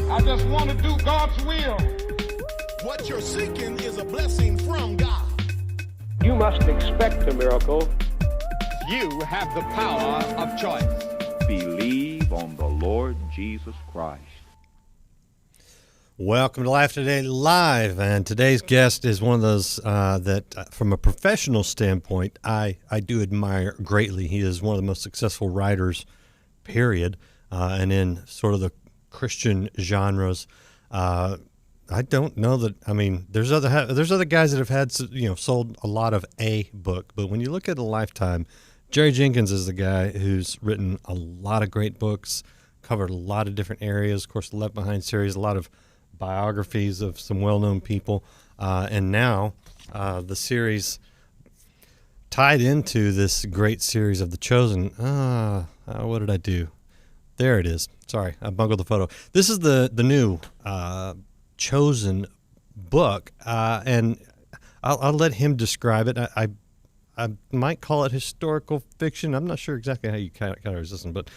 I just want to do God's will. What you're seeking is a blessing from God. You must expect a miracle. You have the power of choice. Believe on the Lord Jesus Christ. Welcome to Life Today Live, and today's guest is one of those that, from a professional standpoint, I do admire greatly. He is one of the most successful writers, period, and in sort of the Christian genres. I don't know that. I mean, there's other guys that have had sold a lot of a book, but when you look at a lifetime, Jerry Jenkins is the guy who's written a lot of great books, covered a lot of different areas. Of course, the Left Behind series, a lot of biographies of some well-known people, and now the series tied into this great series of The Chosen. What did I do? There it is. Sorry, I bungled the photo. This is the new Chosen book, and I'll let him describe it. I might call it historical fiction. I'm not sure exactly how you categorize this one, but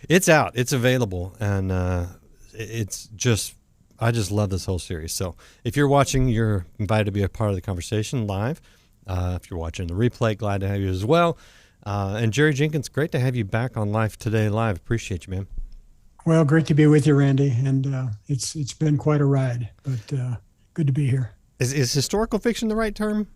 it's out. It's available, and it's just, I just love this whole series. So if you're watching, you're invited to be a part of the conversation live. If you're watching the replay, glad to have you as well. And Jerry Jenkins, great to have you back on Life Today Live. Appreciate you, man. Well, great to be with you, Randy, and it's been quite a ride, but good to be here. Is historical fiction the right term?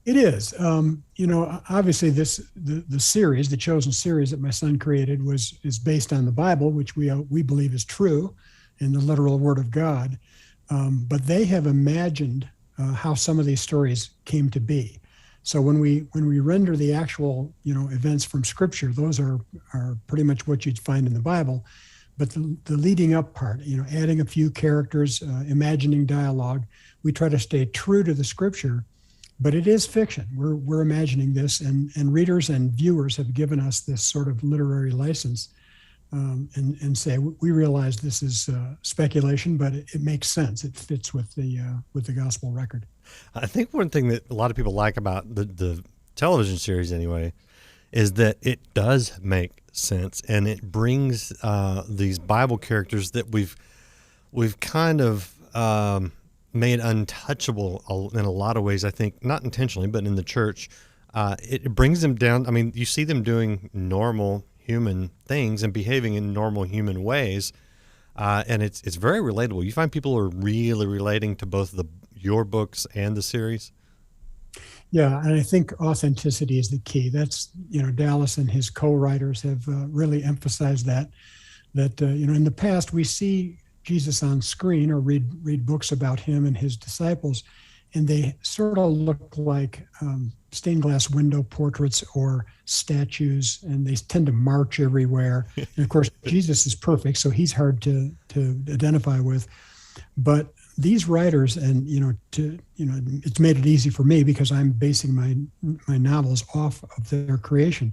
It is. Obviously, the series, the Chosen series that my son created, is based on the Bible, which we believe is true, in the literal Word of God. But they have imagined how some of these stories came to be. So when we render the actual events from Scripture, those are pretty much what you'd find in the Bible. But the leading up part, adding a few characters, imagining dialogue, we try to stay true to the Scripture. But it is fiction. We're imagining this, and readers and viewers have given us this sort of literary license, and say we realize this is speculation, but it makes sense. It fits with the gospel record. I think one thing that a lot of people like about the television series, anyway, is that it does make sense, and it brings these Bible characters that we've kind of made untouchable in a lot of ways, I think, not intentionally, but in the church. It brings them down. I mean, you see them doing normal human things and behaving in normal human ways, and it's very relatable. You find people are really relating to both your books and the series? Yeah, and I think authenticity is the key. That's, Dallas and his co-writers have really emphasized that in the past we see Jesus on screen or read books about him and his disciples, and they sort of look like stained glass window portraits or statues, and they tend to march everywhere. And of course, Jesus is perfect, so he's hard to identify with. But these writers, and it's made it easy for me because I'm basing my novels off of their creation.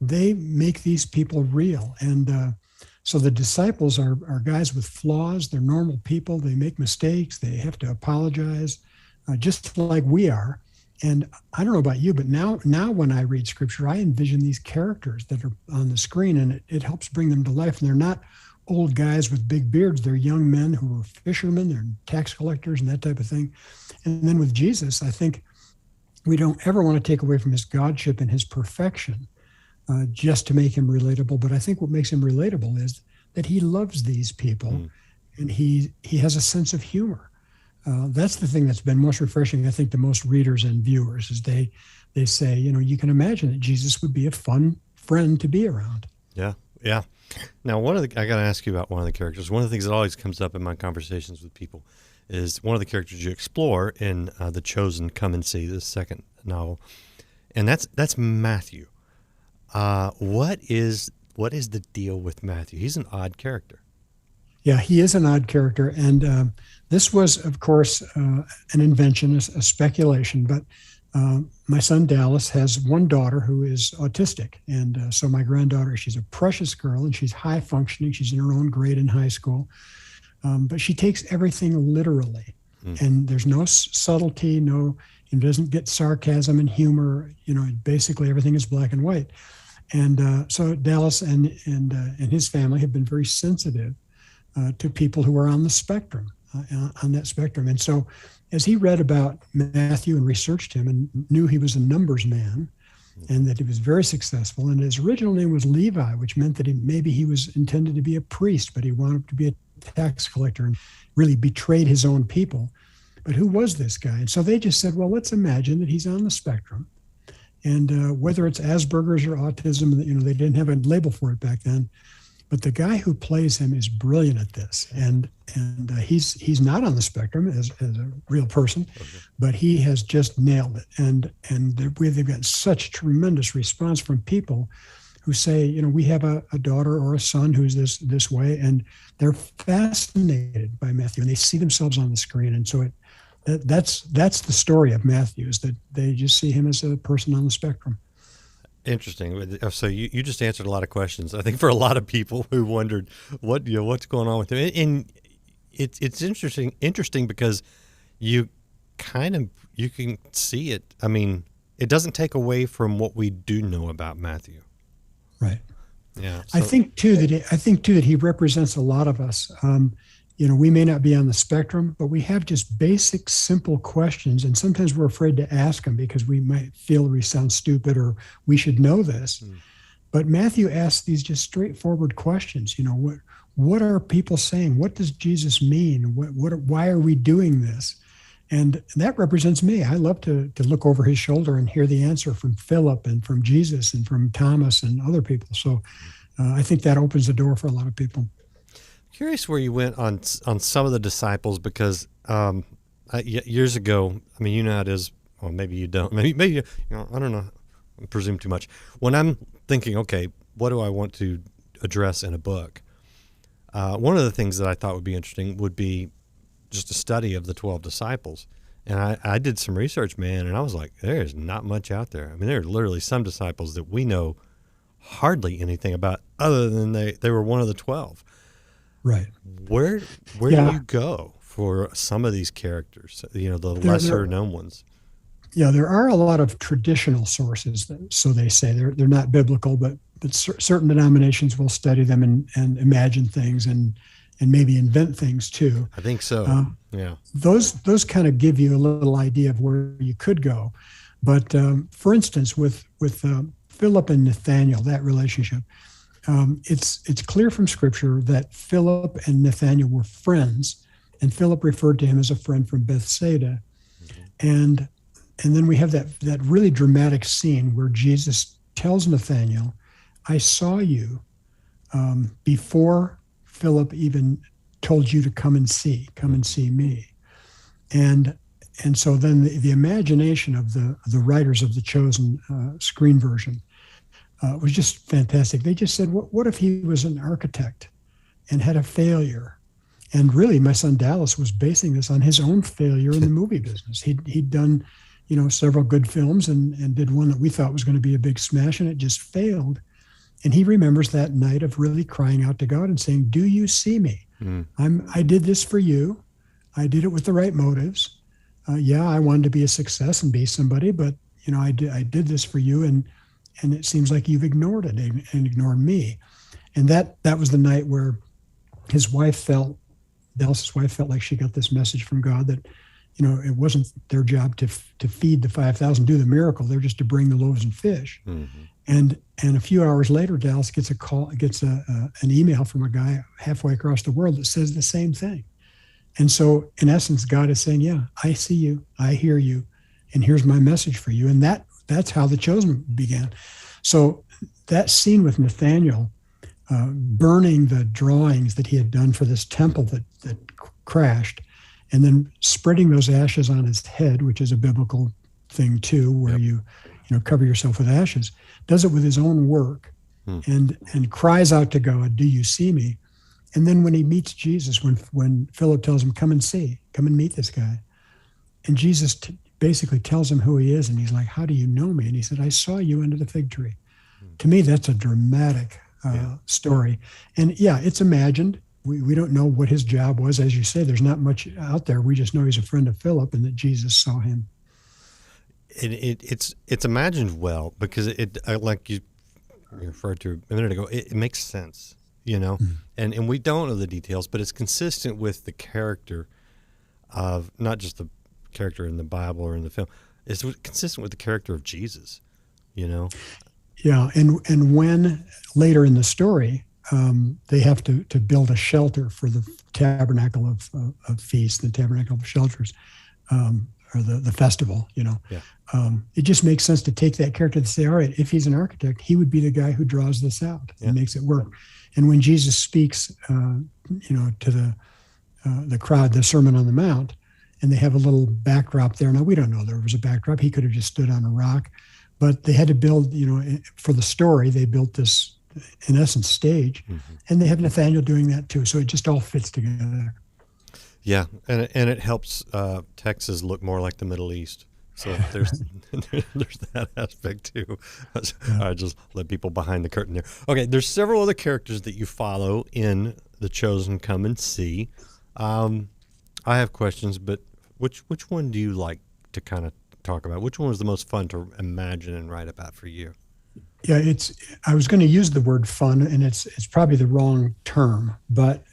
They make these people real, and so the disciples are guys with flaws. They're normal people. They make mistakes. They have to apologize, just like we are. And I don't know about you, but now when I read Scripture, I envision these characters that are on the screen, and it helps bring them to life. And they're not old guys with big beards. They're young men who are fishermen. They're tax collectors and that type of thing. And then with Jesus, I think we don't ever want to take away from his godship and his perfection, just to make him relatable. But I think what makes him relatable is that he loves these people, and he has a sense of humor. That's the thing that's been most refreshing, I think, to most readers and viewers, is they say, you can imagine that Jesus would be a fun friend to be around. Yeah. Now, I got to ask you about one of the characters. One of the things that always comes up in my conversations with people is one of the characters you explore in The Chosen, Come and See, the second novel, and that's Matthew. What is the deal with Matthew? He's an odd character. Yeah, he is an odd character, and this was, of course, an invention, a speculation. But my son Dallas has one daughter who is autistic, and so my granddaughter, she's a precious girl, and she's high functioning. She's in her own grade in high school, but she takes everything literally, and there's no subtlety, it doesn't get sarcasm and humor. Basically everything is black and white. And so Dallas and his family have been very sensitive to people who are on the spectrum, on that spectrum. And so as he read about Matthew and researched him and knew he was a numbers man and that he was very successful, and his original name was Levi, which meant that maybe he was intended to be a priest, but he wanted to be a tax collector and really betrayed his own people. But who was this guy? And so they just said, well, let's imagine that he's on the spectrum. And whether it's Asperger's or autism, they didn't have a label for it back then. But the guy who plays him is brilliant at this. And he's not on the spectrum as a real person, but he has just nailed it. And they've got such tremendous response from people who say, we have a daughter or a son who's this way, and they're fascinated by Matthew, and they see themselves on the screen. And so that's the story of Matthew, is that they just see him as a person on the spectrum. Interesting. So you just answered a lot of questions, I think, for a lot of people who wondered what's going on with him. And it's interesting because you can see it. I mean, it doesn't take away from what we do know about Matthew. Right. Yeah. I think too that he represents a lot of us. We may not be on the spectrum, but we have just basic, simple questions, and sometimes we're afraid to ask them because we might feel we sound stupid or we should know this. But Matthew asks these just straightforward questions. What are people saying? What does Jesus mean? Why are we doing this? And that represents me. I love to look over his shoulder and hear the answer from Philip and from Jesus and from Thomas and other people. So I think that opens the door for a lot of people. Curious where you went on some of the disciples, because years ago, I mean, how it is. Well, maybe you don't. Maybe I don't know. I presume too much. When I'm thinking, okay, what do I want to address in a book? One of the things that I thought would be interesting would be just a study of the 12 disciples. And I did some research, man, and I was like, there's not much out there. I mean, there are literally some disciples that we know hardly anything about, other than they were one of the 12. Right. Where do you go for some of these characters, the lesser known ones? Yeah, there are a lot of traditional sources, so they say. They're not biblical, but certain denominations will study them and imagine things and maybe invent things too. I think so. Yeah. Those kind of give you a little idea of where you could go. But for instance, with Philip and Nathaniel, that relationship, it's clear from Scripture that Philip and Nathaniel were friends, and Philip referred to him as a friend from Bethsaida. And then we have that really dramatic scene where Jesus tells Nathaniel, I saw you before Philip even told you to come and see me. And so then the imagination of the writers of the Chosen screen version was just fantastic. They just said, what if he was an architect and had a failure? And really, my son Dallas was basing this on his own failure in the movie business. He'd done, several good films and did one that we thought was going to be a big smash, and it just failed. And he remembers that night of really crying out to God and saying, do you see me? I did this for you. I did it with the right motives. I wanted to be a success and be somebody, but I did this for you, and it seems like you've ignored it and ignored me. And that was the night where Dallas's wife felt like she got this message from God that, it wasn't their job to feed the 5,000, do the miracle. They're just to bring the loaves and fish. Mm-hmm. And a few hours later, Dallas gets an email from a guy halfway across the world that says the same thing. And so in essence, God is saying, yeah, I see you, I hear you, and here's my message for you. And that's how the Chosen began. So that scene with Nathaniel burning the drawings that he had done for this temple that crashed, and then spreading those ashes on his head, which is a biblical thing too, where you cover yourself with ashes, does it with his own work and cries out to God, do you see me? And then when he meets Jesus, when Philip tells him, come and meet this guy. And Jesus basically tells him who he is. And he's like, how do you know me? And he said, I saw you under the fig tree. To me, that's a dramatic story. And it's imagined. We don't know what his job was. As you say, there's not much out there. We just know he's a friend of Philip and that Jesus saw him. It's imagined well, because it like you referred to a minute ago, it makes sense. and we don't know the details, but it's consistent with the character of not just the character in the Bible or in the film. It's consistent with the character of Jesus, Yeah, and when later in the story they have to build a shelter for the tabernacle of feast, the tabernacle of shelters, or the festival, Yeah. It just makes sense to take that character and say, all right, if he's an architect, he would be the guy who draws this out and makes it work. And when Jesus speaks, to the crowd, the Sermon on the Mount, and they have a little backdrop there. Now, we don't know there was a backdrop. He could have just stood on a rock, but they had to build, for the story, they built this, in essence, stage, and they have Nathaniel doing that too. So it just all fits together. Yeah, and it helps Texas look more like the Middle East. So there's that aspect too. I just let people behind the curtain there. Okay, there's several other characters that you follow in The Chosen Come and See. I have questions, but which one do you like to kind of talk about? Which one was the most fun to imagine and write about for you? Yeah, I was going to use the word fun, and it's probably the wrong term, but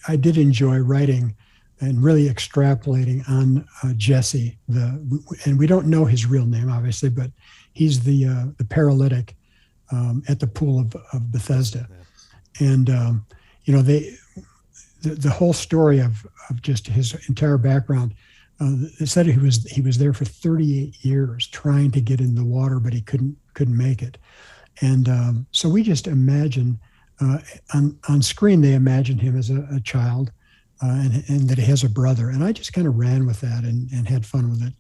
I did enjoy writing and really extrapolating on Jesse. And we don't know his real name, obviously, but he's the paralytic at the pool of Bethesda, and the whole story of just his entire background. They said he was there for 38 years trying to get in the water, but he couldn't make it. And so we just imagine on screen, they imagine him as a child and that he has a brother. And I just kind of ran with that and had fun with it.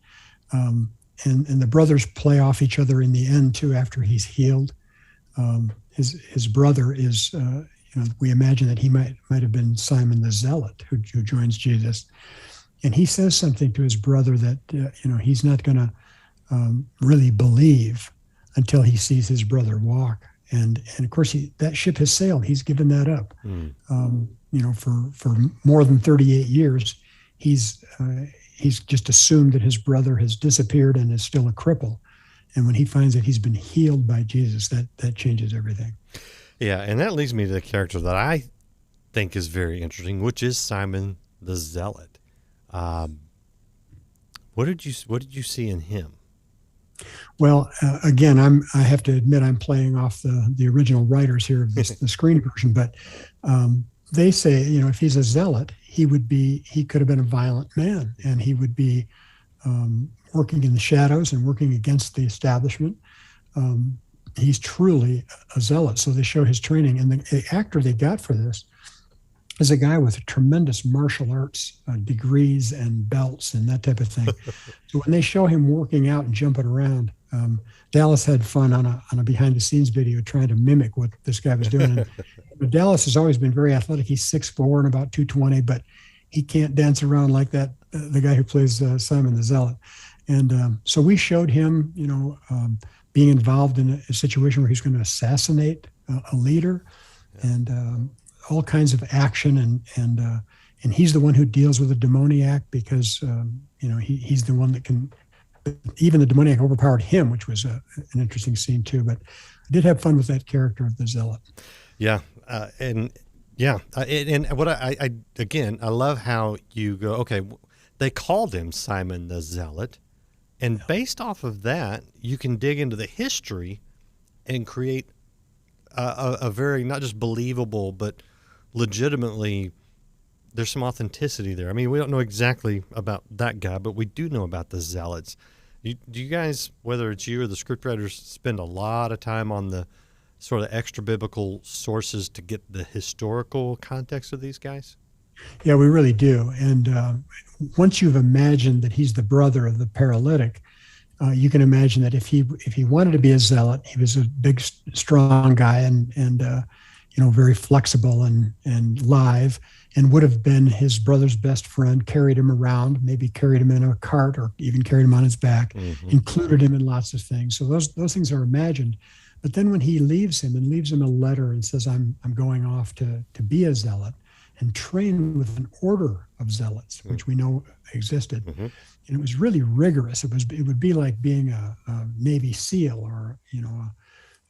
And the brothers play off each other in the end too, after he's healed. His brother is, we imagine that he might have been Simon the Zealot who joins Jesus. And he says something to his brother that, he's not going to really believe until he sees his brother walk. And of course, that ship has sailed. He's given that up. For more than 38 years, he's just assumed that his brother has disappeared and is still a cripple. And when he finds that he's been healed by Jesus, that changes everything. Yeah, and that leads me to the character that I think is very interesting, which is Simon the Zealot. What did you see in him? Well, again, I have to admit I'm playing off the original writers here of the screen version, but they say, if he's a zealot, he could have been a violent man, and he would be working in the shadows and working against the establishment. He's truly a zealot. So they show his training, and the actor they got for this is a guy with tremendous martial arts degrees and belts and that type of thing. So when they show him working out and jumping around, Dallas had fun on a behind-the-scenes video trying to mimic what this guy was doing. And Dallas has always been very athletic. He's 6'4" and about 220, but he can't dance around like that. The guy who plays Simon the Zealot, and so we showed him, being involved in a situation where he's going to assassinate a leader, and all kinds of action, and he's the one who deals with the demoniac because he's the one that can. Even the demoniac overpowered him, which was an interesting scene too. But I did have fun with that character of the Zealot. Yeah, and what I again, I love how you go. Okay, they called him Simon the Zealot, and based off of that, you can dig into the history and create a very not just believable but legitimately. There's some authenticity there. I mean, we don't know exactly about that guy, but we do know about the Zealots. Do you guys, whether it's you or the scriptwriters, spend a lot of time on the sort of extra biblical sources to get the historical context of these guys? Yeah, we really do. And once you've imagined that he's the brother of the paralytic, you can imagine that if he wanted to be a zealot, he was a big, strong guy and very flexible and live, and would have been his brother's best friend, carried him around, maybe carried him in a cart or even carried him on his back, included him in lots of things. So those things are imagined. But then when he leaves him a letter and says, I'm going off to be a zealot and train with an order of zealots, which we know existed. And it was really rigorous. It would be like being a Navy SEAL or,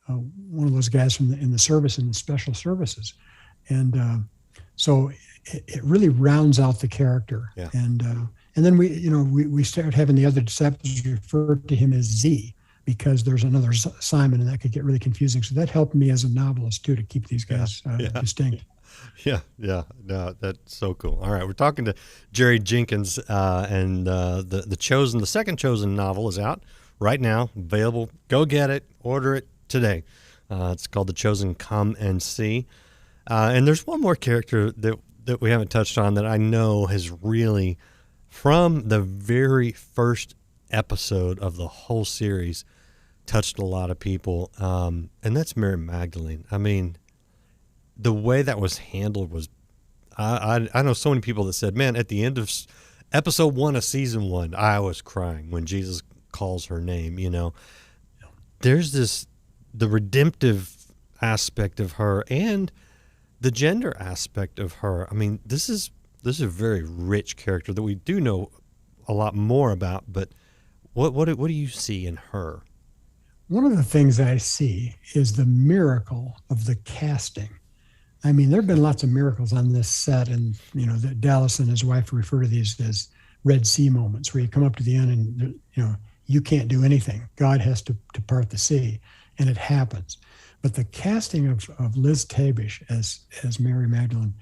one of those guys from in the service, in the special services. And so it really rounds out the character. Yeah. And then we start having the other disciples refer to him as Z, because there's another Simon, and that could get really confusing. So that helped me as a novelist too, to keep these guys distinct. Yeah. No, that's so cool. All right, we're talking to Jerry Jenkins, and the second Chosen novel is out right now, available. Go get it, order it today. It's called The Chosen Come and See. And there's one more character that we haven't touched on that I know has really, from the very first episode of the whole series, touched a lot of people, and that's Mary Magdalene. I mean, the way that was handled was, I know so many people that said, man, at the end of episode 1 of season 1, I was crying when Jesus calls her name. There's the redemptive aspect of her and the gender aspect of her. I mean, this is a very rich character that we do know a lot more about, but what do you see in her? One of the things I see is the miracle of the casting. I mean, there have been lots of miracles on this set, and that Dallas and his wife refer to these as Red Sea moments, where you come up to the end and you can't do anything. God has to part the sea, and it happens. But the casting of Liz Tabish as Mary Magdalene,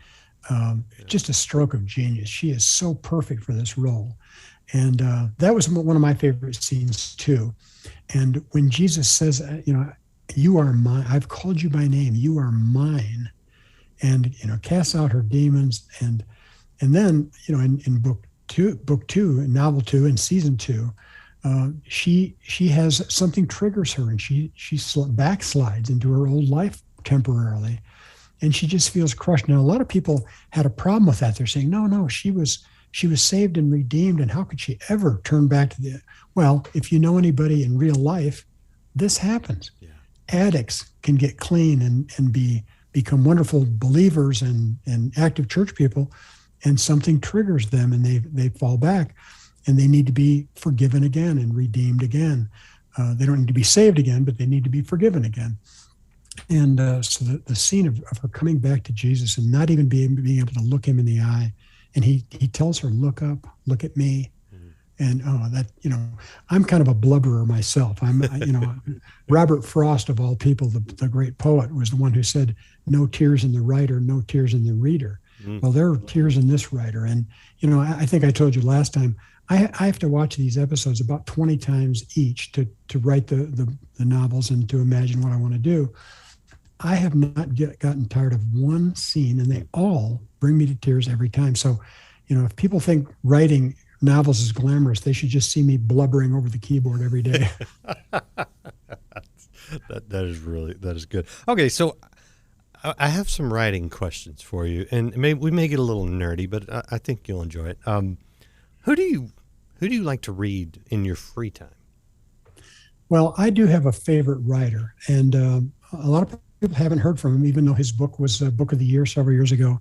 just a stroke of genius. She is so perfect for this role. And that was one of my favorite scenes too. And when Jesus says, you are mine, I've called you by name, you are mine, and casts out her demons, and then in book two, in novel 2, in season 2, she has something triggers her, and she backslides into her old life temporarily, and she just feels crushed. Now, a lot of people had a problem with that. They're saying, no, she was saved and redeemed, and how could she ever turn back to well, if you know anybody in real life, this happens. Yeah. Addicts can get clean and become wonderful believers and active church people, and something triggers them, and they fall back, and they need to be forgiven again and redeemed again. They don't need to be saved again, but they need to be forgiven again. And so the scene of her coming back to Jesus and not even being able to look him in the eye, and he tells her, look up, look at me. And I'm kind of a blubberer myself. Robert Frost, of all people, the great poet, was the one who said, no tears in the writer, no tears in the reader. Well, there are tears in this writer. And, I think I told you last time, I have to watch these episodes about 20 times each to write the novels and to imagine what I want to do. I have not gotten tired of one scene, and they all bring me to tears every time. So, if people think writing novels is glamorous, they should just see me blubbering over the keyboard every day. that is good. Okay, so I have some writing questions for you, and we may get a little nerdy, but I think you'll enjoy it. Who do you like to read in your free time? Well, I do have a favorite writer, and a lot of people haven't heard from him, even though his book was a book of the year several years ago.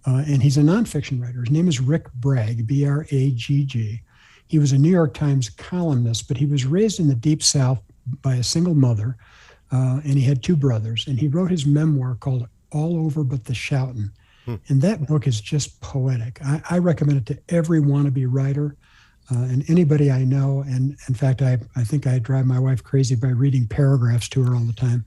And he's a nonfiction writer. His name is Rick Bragg, Bragg. He was a New York Times columnist, but he was raised in the Deep South by a single mother, and he had 2 brothers. And he wrote his memoir called All Over But the Shoutin'. And that book is just poetic. I recommend it to every wannabe writer and anybody I know. And in fact, I think I drive my wife crazy by reading paragraphs to her all the time.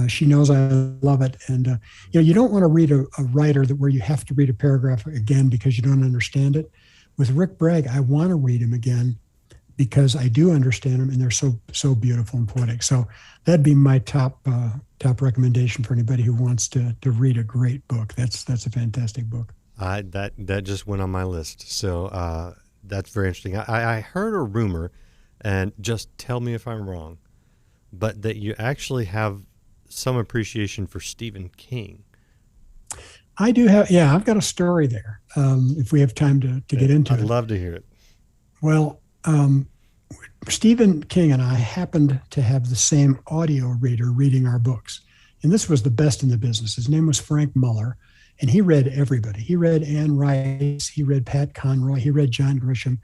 She knows I love it. And, you don't want to read a writer where you have to read a paragraph again because you don't understand it. With Rick Bragg, I want to read him again because I do understand them, and they're so beautiful and poetic. So that'd be my top recommendation for anybody who wants to read a great book. That's a fantastic book. That just went on my list. So that's very interesting. I heard a rumor, and just tell me if I'm wrong, but that you actually have some appreciation for Stephen King. I do have, I've got a story there. If we have time to get into it. I'd love to hear it. Well, Stephen King and I happened to have the same audio reader reading our books. And this was the best in the business. His name was Frank Muller, and he read everybody. He read Anne Rice, he read Pat Conroy, he read John Grisham.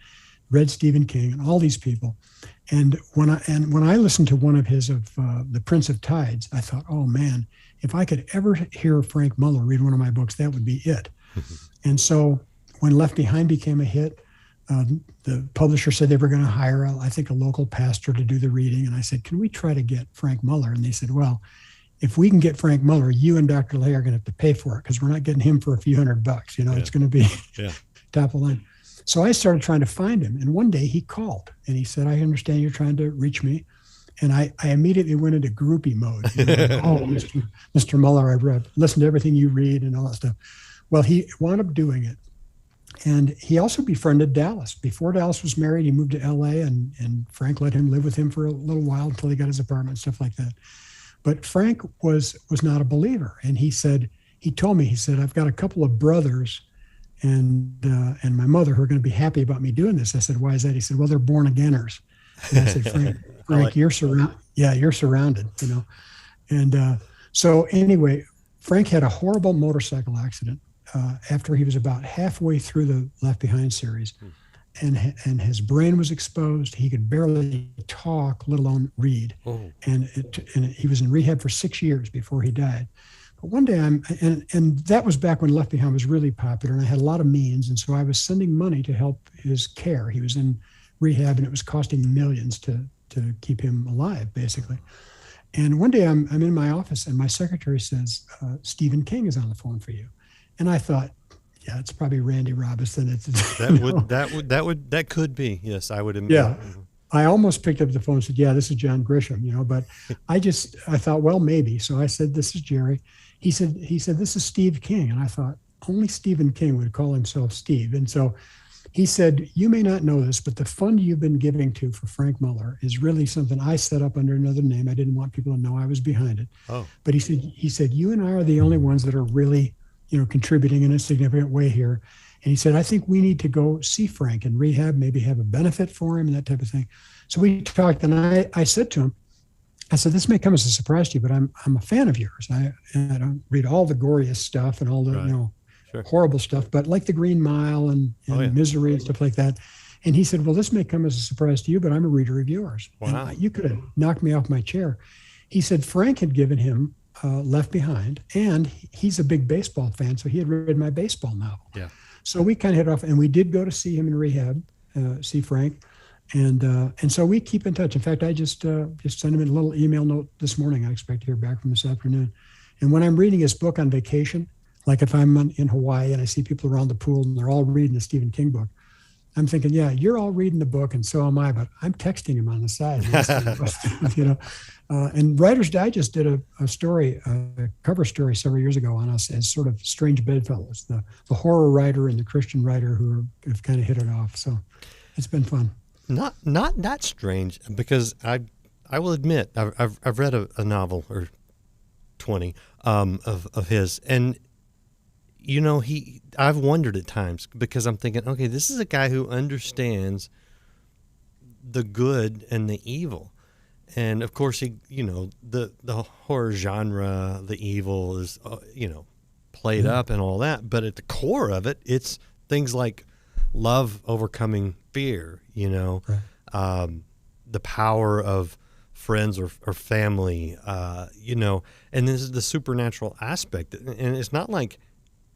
read Stephen King and all these people. And when I listened to one of his of The Prince of Tides, I thought, oh man, if I could ever hear Frank Muller read one of my books, that would be it. And so when Left Behind became a hit, the publisher said they were going to hire, I think, a local pastor to do the reading. And I said, can we try to get Frank Muller? And they said, well, if we can get Frank Muller, you and Dr. Lay are going to have to pay for it because we're not getting him for a few $100. It's going to be top of the line. So I started trying to find him. And one day he called and he said, I understand you're trying to reach me. And I immediately went into groupie mode. Oh, Mr. Muller, I've listened to everything you read and all that stuff. Well, he wound up doing it. And he also befriended Dallas. Before Dallas was married, he moved to LA and Frank let him live with him for a little while until he got his apartment and stuff like that. But Frank was not a believer. And he told me, I've got a couple of brothers and my mother who are going to be happy about me doing this. I said, why is that? He said, well, they're born againers. And I said, Frank, you're surrounded. Yeah, you're surrounded, And so anyway, Frank had a horrible motorcycle accident after he was about halfway through the Left Behind series. And his brain was exposed. He could barely talk, let alone read. Oh. And he was in rehab for 6 years before he died. But one day and that was back when Left Behind was really popular, and I had a lot of means, and so I was sending money to help his care. He was in rehab, and it was costing millions to keep him alive, basically. And one day I'm in my office, and my secretary says, Stephen King is on the phone for you. And I thought, yeah, it's probably Randy Robinson. That could be. Yes, I would admit. Yeah. I almost picked up the phone and said, yeah, this is John Grisham, but I thought, well, maybe. So I said, this is Jerry. He said, this is Steve King. And I thought, only Stephen King would call himself Steve. And so he said, you may not know this, but the fund you've been giving to for Frank Muller is really something I set up under another name. I didn't want people to know I was behind it. Oh. But he said, you and I are the only ones that are really, contributing in a significant way here. And he said, I think we need to go see Frank in rehab, maybe have a benefit for him and that type of thing. So we talked, and I said to him, I said, this may come as a surprise to you, but I'm a fan of yours. I don't read all the goriest stuff and all the sure. horrible stuff, but like The Green Mile and Misery and stuff like that. And he said, well, this may come as a surprise to you, but I'm a reader of yours. Wow. And you could have knocked me off my chair. He said Frank had given him Left Behind, and he's a big baseball fan, so he had read my baseball novel. Yeah. So we kind of hit off, and we did go to see him in rehab, see Frank, and so we keep in touch. In fact, I just sent him a little email note this morning. I expect to hear back from this afternoon. And when I'm reading his book on vacation, like if I'm in Hawaii and I see people around the pool and they're all reading the Stephen King book, I'm thinking, yeah, you're all reading the book and so am I, but I'm texting him on the side. And Writer's Digest did a story, a cover story several years ago on us as sort of strange bedfellows, the horror writer and the Christian writer who have kind of hit it off. So it's been fun. Not that strange, because I will admit I've read a novel or 20 of his, and I've wondered at times, because I'm thinking, okay, this is a guy who understands the good and the evil. And of course, the horror genre, the evil is, played up and all that. But at the core of it, it's things like love overcoming fear, right. The power of friends or family, and this is the supernatural aspect. And it's not like,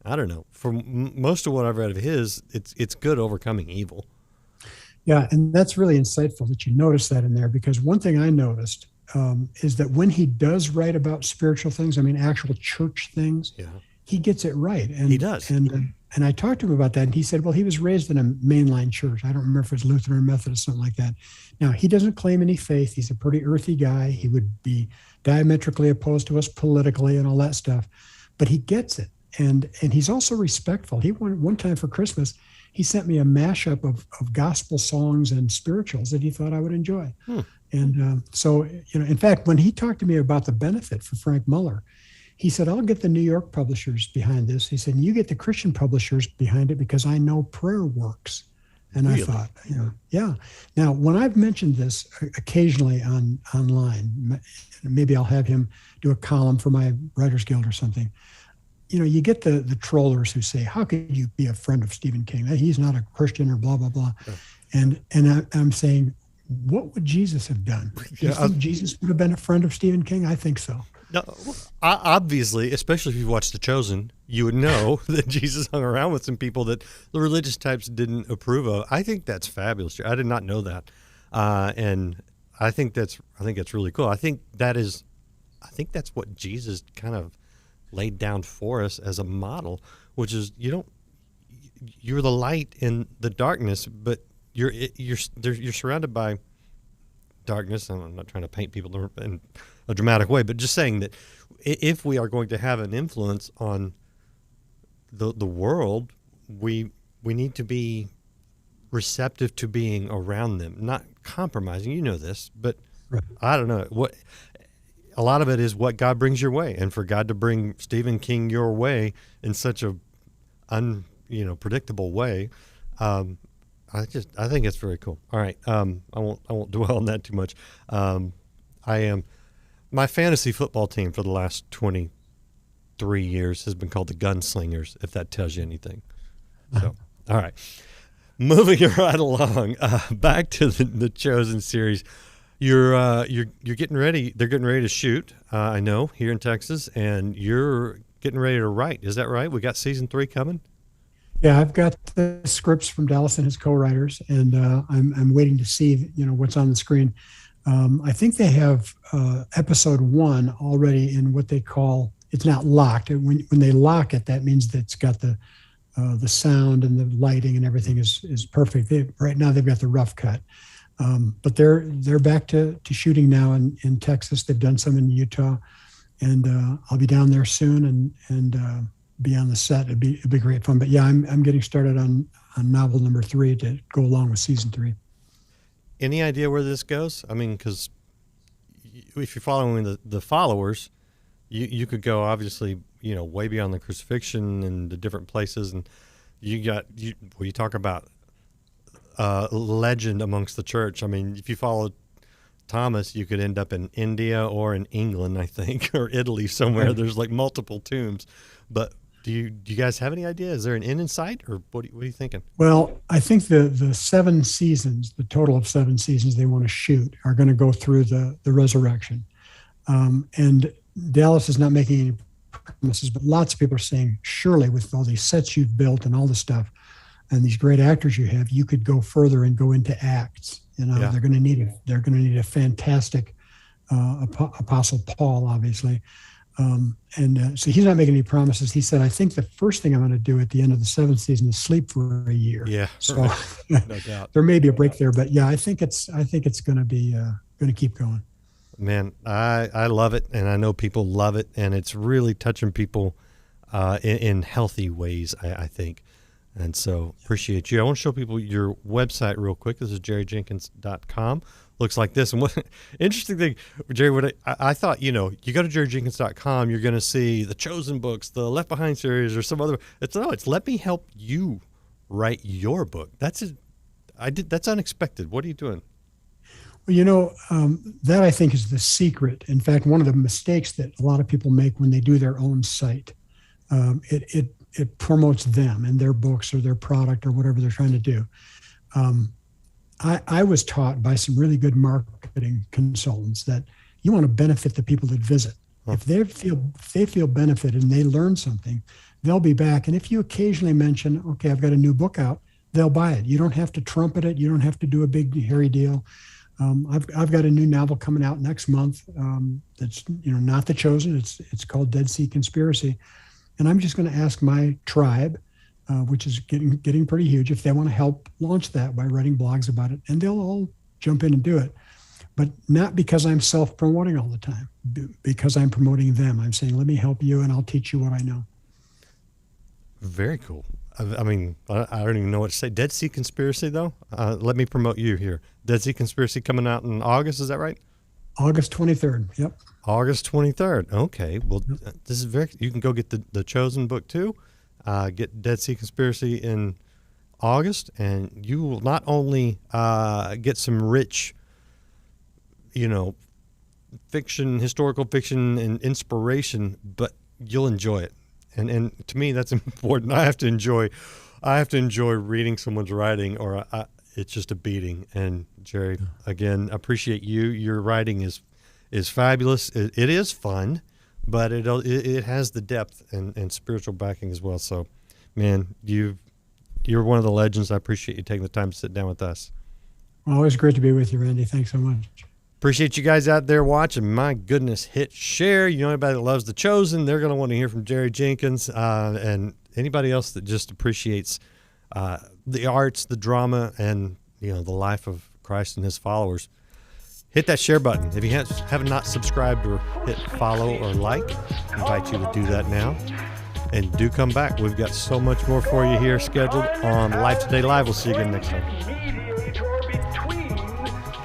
I don't know, for most of what I've read of his, it's good overcoming evil. Yeah, and that's really insightful that you noticed that in there, because one thing I noticed is that when he does write about spiritual things, actual church things, he gets it right. And he does. And I talked to him about that, and he said, well, he was raised in a mainline church. I don't remember if it was Lutheran or Methodist, something like that. Now, he doesn't claim any faith. He's a pretty earthy guy. He would be diametrically opposed to us politically and all that stuff, but he gets it. And he's also respectful. He one time for Christmas, he sent me a mashup of gospel songs and spirituals that he thought I would enjoy. And so, in fact, when he talked to me about the benefit for Frank Muller, he said, I'll get the New York publishers behind this. He said, you get the Christian publishers behind it because I know prayer works. And really? I thought, yeah. Now, when I've mentioned this occasionally online, maybe I'll have him do a column for my Writers Guild or something. You get the trollers who say, how could you be a friend of Stephen King? He's not a Christian or blah, blah, blah. Yeah. I'm saying, what would Jesus have done? Do you think Jesus would have been a friend of Stephen King? I think so. No, obviously, especially if you watch The Chosen, you would know that Jesus hung around with some people that the religious types didn't approve of. I think that's fabulous. I did not know that, and I think that's really cool. I think that's what Jesus kind of laid down for us as a model, which is you're the light in the darkness, but you're surrounded by darkness. I'm not trying to paint people in a dramatic way, but just saying that if we are going to have an influence on the world, we need to be receptive to being around them, not compromising. You know this, but right. I don't know what. A lot of it is what God brings your way, and for God to bring Stephen King your way in such a predictable way, I think it's very cool. All right, I won't dwell on that too much. My fantasy football team for the last 23 years has been called the Gunslingers, if that tells you anything. So, all right, moving right along, back to the Chosen series. You're getting ready. They're getting ready to shoot. I know, here in Texas, and you're getting ready to write. Is that right? We got season 3 coming. Yeah, I've got the scripts from Dallas and his co-writers, and I'm waiting to see what's on the screen. I think they have episode 1 already in what they call, it's not locked. When they lock it, that means that it's got the sound and the lighting and everything is perfect. Right now they've got the rough cut. But they're back to shooting now in Texas. They've done some in Utah, and I'll be down there soon and be on the set. It'd be great fun. But yeah, I'm getting started on novel number 3 to go along with season 3. Any idea where this goes? I mean, because if you're following the followers, you could go obviously way beyond the crucifixion and the different places, and you talk about legend amongst the church. I mean, if you follow Thomas, you could end up in India or in England, I think, or Italy somewhere. Right. There's like multiple tombs. But do you guys have any idea? Is there an end in sight, or what are you thinking? Well, I think the 7 seasons, the total of 7 seasons they want to shoot, are going to go through the resurrection. And Dallas is not making any promises, but lots of people are saying, surely with all these sets you've built and all this stuff, and these great actors you have, you could go further and go into Acts. Yeah. They're going to need a fantastic Apostle Paul, obviously. So he's not making any promises. He said, I think the first thing I'm going to do at the end of the 7th season is sleep for a year. Yeah. So no doubt. There may be a break there, but yeah, I think it's going to be going to keep going. Man, I love it, and I know people love it, and it's really touching people in healthy ways, I think. And so appreciate you. I want to show people your website real quick. This is jerryjenkins.com. Looks like this. And what interesting thing, Jerry, I thought, you go to jerryjenkins.com, you're going to see the Chosen books, the Left Behind series, or some other. It's let me help you write your book. That's unexpected. What are you doing? Well, that I think is the secret. In fact, one of the mistakes that a lot of people make when they do their own site, it promotes them and their books or their product or whatever they're trying to do. I was taught by some really good marketing consultants that you want to benefit the people that visit. If they feel benefited and they learn something, they'll be back. And if you occasionally mention, okay, I've got a new book out, they'll buy it. You don't have to trumpet it. You don't have to do a big hairy deal. I've got a new novel coming out next month. That's not The Chosen. It's called Dead Sea Conspiracy. And I'm just going to ask my tribe, which is getting pretty huge, if they want to help launch that by writing blogs about it. And they'll all jump in and do it. But not because I'm self-promoting all the time, because I'm promoting them. I'm saying, let me help you and I'll teach you what I know. Very cool. I mean, I don't even know what to say. Dead Sea Conspiracy, though? Let me promote you here. Dead Sea Conspiracy coming out in August, is that right? August 23rd, yep. August 23rd. Okay. Well, this is you can go get the Chosen book too. Get Dead Sea Conspiracy in August, and you will not only get some rich, fiction, historical fiction and inspiration, but you'll enjoy it. And to me, that's important. I have to enjoy reading someone's writing, or it's just a beating. And Jerry, again, appreciate you. Your writing is fabulous. It is fun, but it has the depth and spiritual backing as well. So, man, you're one of the legends. I appreciate you taking the time to sit down with us. Always great to be with you, Randy. Thanks so much. Appreciate you guys out there watching. My goodness, hit share. You know, anybody that loves The Chosen, they're going to want to hear from Jerry Jenkins, and anybody else that just appreciates the arts, the drama, and, you know, the life of Christ and his followers. Hit that share button. If you have not subscribed or hit follow or like, I invite you to do that now. And do come back. We've got so much more for you here scheduled on Life Today Live. We'll see you again next time. Mediator between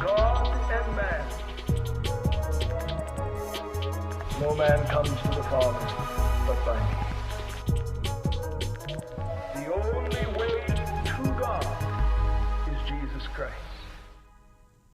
God and man. No man comes to the Father but by me.